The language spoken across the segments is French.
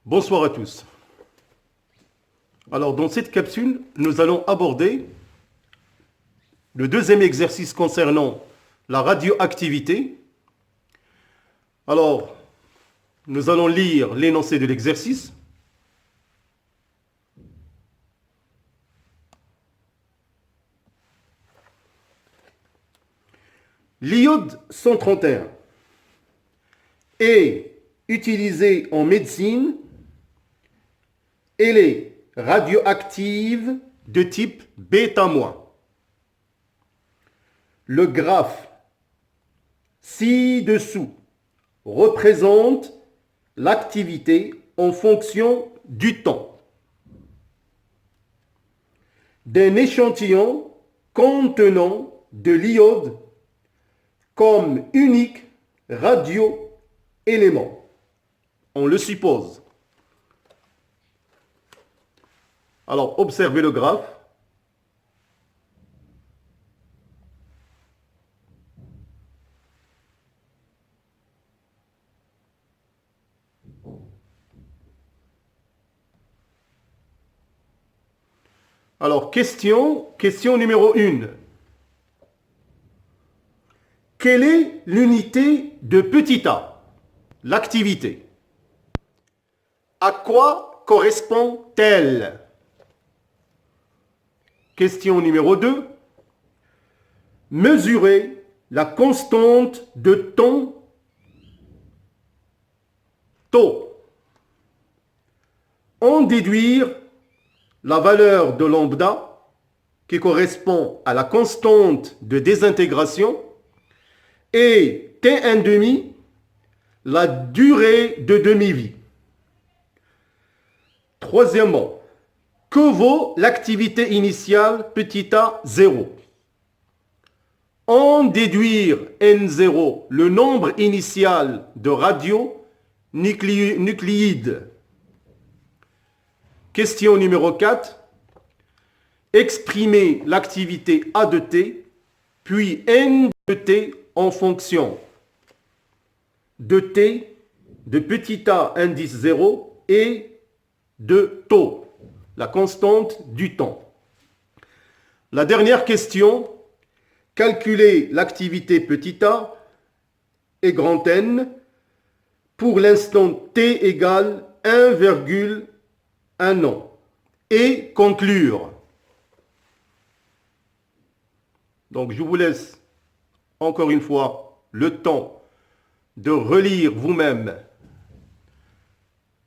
Bonsoir à tous. Alors, dans cette capsule, nous allons aborder le deuxième exercice concernant la radioactivité. Alors, nous allons lire l'énoncé de l'exercice. L'iode 131 est utilisé en médecine. Elle est radioactive de type β-. Le graphe ci-dessous représente l'activité en fonction du temps d'un échantillon contenant de l'iode comme unique radioélément. On le suppose. Alors, observez le graphe. Alors, question numéro 1. Quelle est l'unité de petit a? L'activité. À quoi correspond-elle? Question numéro 2. Mesurer la constante de temps taux. En déduire la valeur de lambda qui correspond à la constante de désintégration et T1,5, la durée de demi-vie. Troisièmement, que vaut l'activité initiale petit a 0? En déduire N0, le nombre initial de radionucléides. Question numéro 4. Exprimer l'activité A de T, puis N de T en fonction de T, de petit a indice 0 et de taux, la constante du temps. La dernière question, calculer l'activité petit a et grand N pour l'instant T égale 1,1 an et conclure. Donc je vous laisse encore une fois le temps de relire vous-même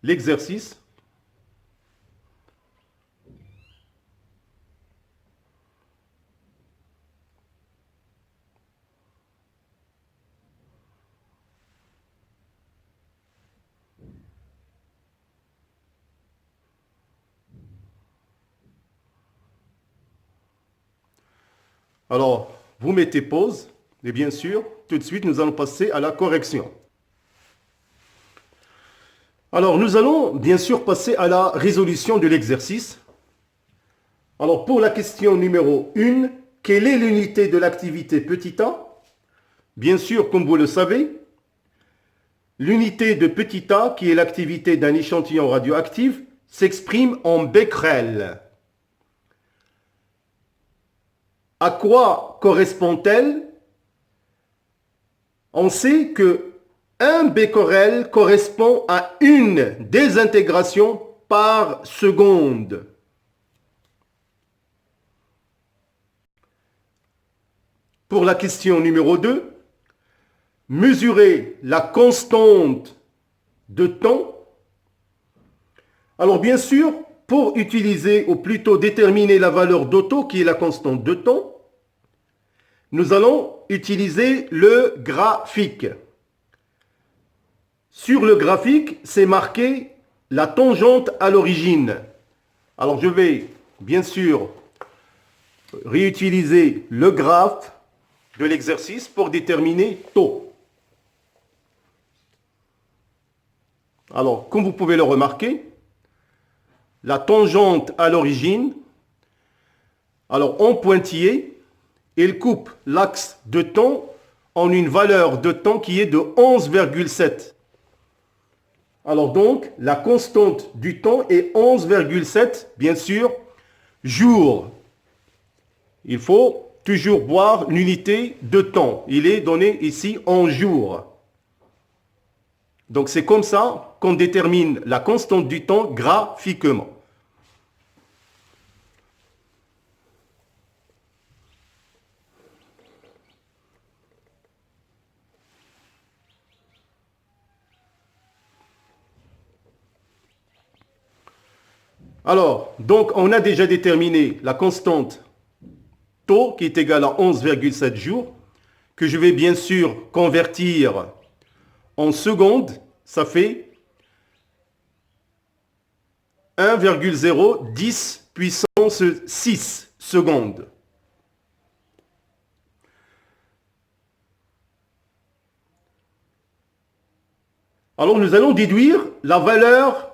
l'exercice. Alors, vous mettez pause et bien sûr, tout de suite, nous allons passer à la correction. Alors, nous allons bien sûr passer à la résolution de l'exercice. Alors, pour la question numéro 1, quelle est l'unité de l'activité petit a? Bien sûr, comme vous le savez, l'unité de petit a, qui est l'activité d'un échantillon radioactif, s'exprime en becquerel. À quoi correspond-elle? On sait que 1 becquerel correspond à une désintégration par seconde. Pour la question numéro 2, mesurer la constante de temps. Alors bien sûr, pour utiliser ou plutôt déterminer la valeur d'Otto, qui est la constante de temps, nous allons utiliser le graphique. Sur le graphique, c'est marqué la tangente à l'origine. Alors je vais bien sûr réutiliser le graphe de l'exercice pour déterminer taux. Alors, comme vous pouvez le remarquer, la tangente à l'origine, alors en pointillé, il coupe l'axe de temps en une valeur de temps qui est de 11,7. Alors donc, la constante du temps est 11,7, bien sûr, jours. Il faut toujours voir l'unité de temps. Il est donné ici en jours. Donc c'est comme ça qu'on détermine la constante du temps graphiquement. Alors, donc on a déjà déterminé la constante taux qui est égale à 11,7 jours, que je vais bien sûr convertir en secondes. Ça fait 1,010 puissance 6 secondes. Alors nous allons déduire la valeur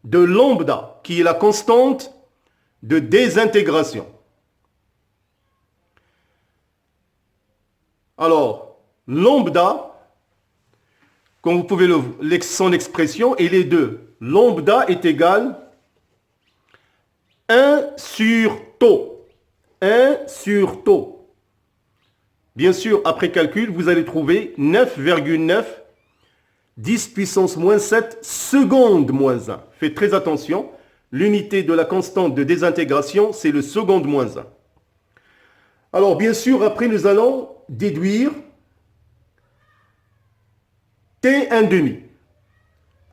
de lambda, qui est la constante de désintégration. Alors, lambda, comme vous pouvez son expression, elle est de lambda est égal 1 sur taux. 1 sur taux. Bien sûr, après calcul, vous allez trouver 9,9 10 puissance moins 7 secondes moins 1. Faites très attention. L'unité de la constante de désintégration, c'est le seconde moins 1. Alors, bien sûr, après, nous allons déduire T1 demi.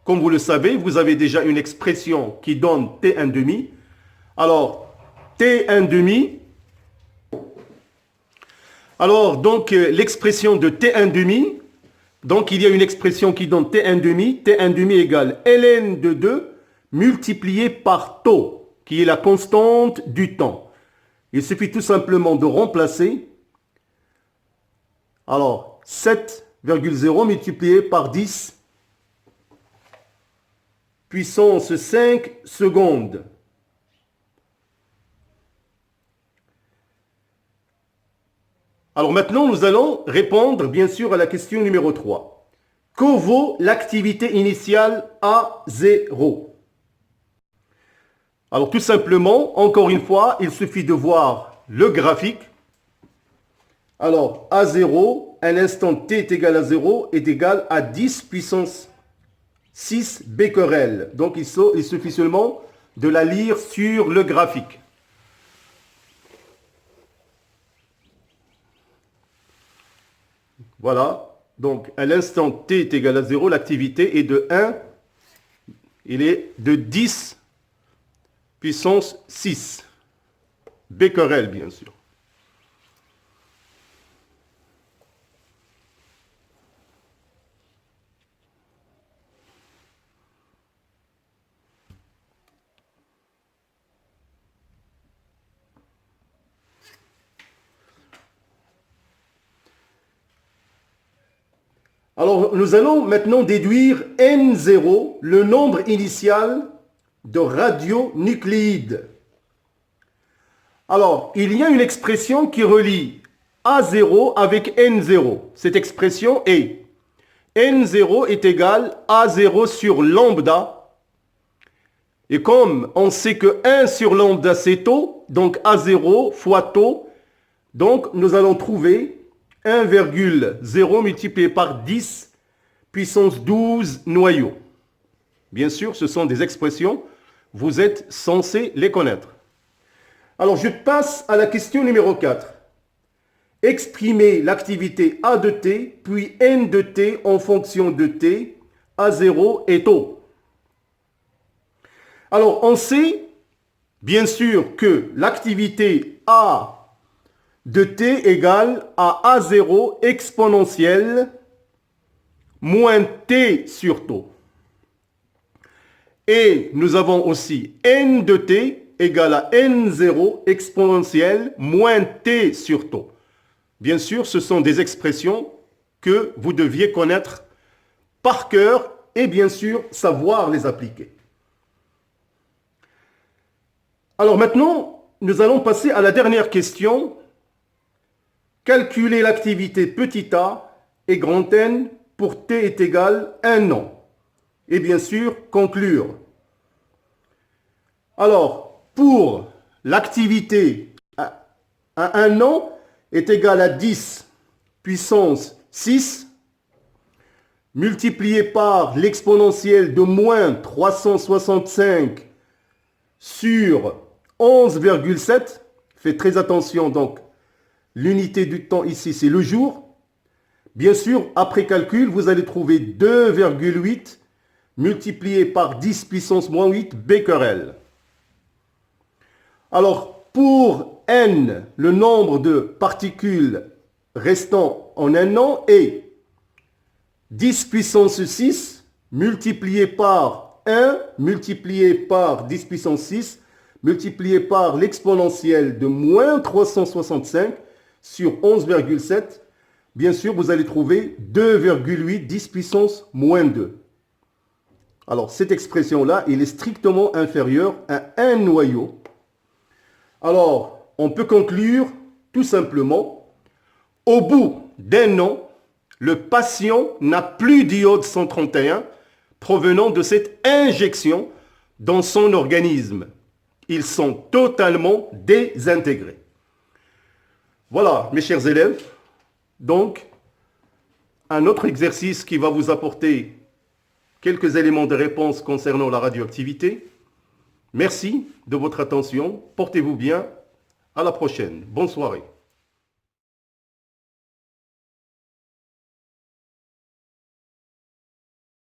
Comme vous le savez, vous avez déjà une expression qui donne T1 demi. Alors, T1 demi. Alors, donc, l'expression de T1 demi. Donc, il y a une expression qui donne T1 demi. T1 demi égale ln de 2 multiplié par taux, qui est la constante du temps. Il suffit tout simplement de remplacer. Alors, 7,0 multiplié par 10 puissance 5 secondes. Alors maintenant, nous allons répondre bien sûr à la question numéro 3. Que vaut l'activité initiale A0? Alors tout simplement, encore une fois, il suffit de voir le graphique. Alors A0, à l'instant t est égal à 0, est égal à 10 puissance 6 becquerel. Donc il suffit seulement de la lire sur le graphique. Voilà. Donc à l'instant t est égal à 0, l'activité est de 1. Il est de 10 puissance 6 becquerel, bien sûr. Alors, nous allons maintenant déduire N0, le nombre initial de radionucléides. Alors, il y a une expression qui relie A0 avec N0. Cette expression est N0 est égal à A0 sur lambda. Et comme on sait que 1 sur lambda c'est taux, donc A0 fois taux, donc nous allons trouver 1,0 multiplié par 10 puissance 12 noyaux. Bien sûr, ce sont des expressions, vous êtes censés les connaître. Alors, je passe à la question numéro 4. Exprimer l'activité A de t, puis N de t en fonction de t, A0 et taux. Alors, on sait, bien sûr, que l'activité A de t égale à A0 exponentielle moins t sur taux. Et nous avons aussi N de t égale à N0 exponentielle moins t sur taux. Bien sûr, ce sont des expressions que vous deviez connaître par cœur et bien sûr savoir les appliquer. Alors maintenant, nous allons passer à la dernière question. Calculer l'activité petit a et grand N pour t est égal à 1 an. et bien sûr conclure. Alors, pour l'activité à 1 an est égal à 10 puissance 6 multiplié par l'exponentielle de moins 365 sur 11,7. Faites très attention, donc l'unité du temps ici c'est le jour. Bien sûr, après calcul, vous allez trouver 2,8 multiplié par 10 puissance moins 8 becquerel. Alors, pour n, le nombre de particules restant en 1 an est 10 puissance 6 multiplié par 1 multiplié par 10 puissance 6 multiplié par l'exponentielle de moins 365 sur 11,7. Bien sûr, vous allez trouver 2,8 10 puissance moins 2. Alors, cette expression-là, elle est strictement inférieure à 1 noyau. Alors, on peut conclure tout simplement, au bout d'1 an, le patient n'a plus d'iode 131 provenant de cette injection dans son organisme. Ils sont totalement désintégrés. Voilà, mes chers élèves. Donc, un autre exercice qui va vous apporter quelques éléments de réponse concernant la radioactivité. Merci de votre attention. Portez-vous bien. À la prochaine. Bonne soirée.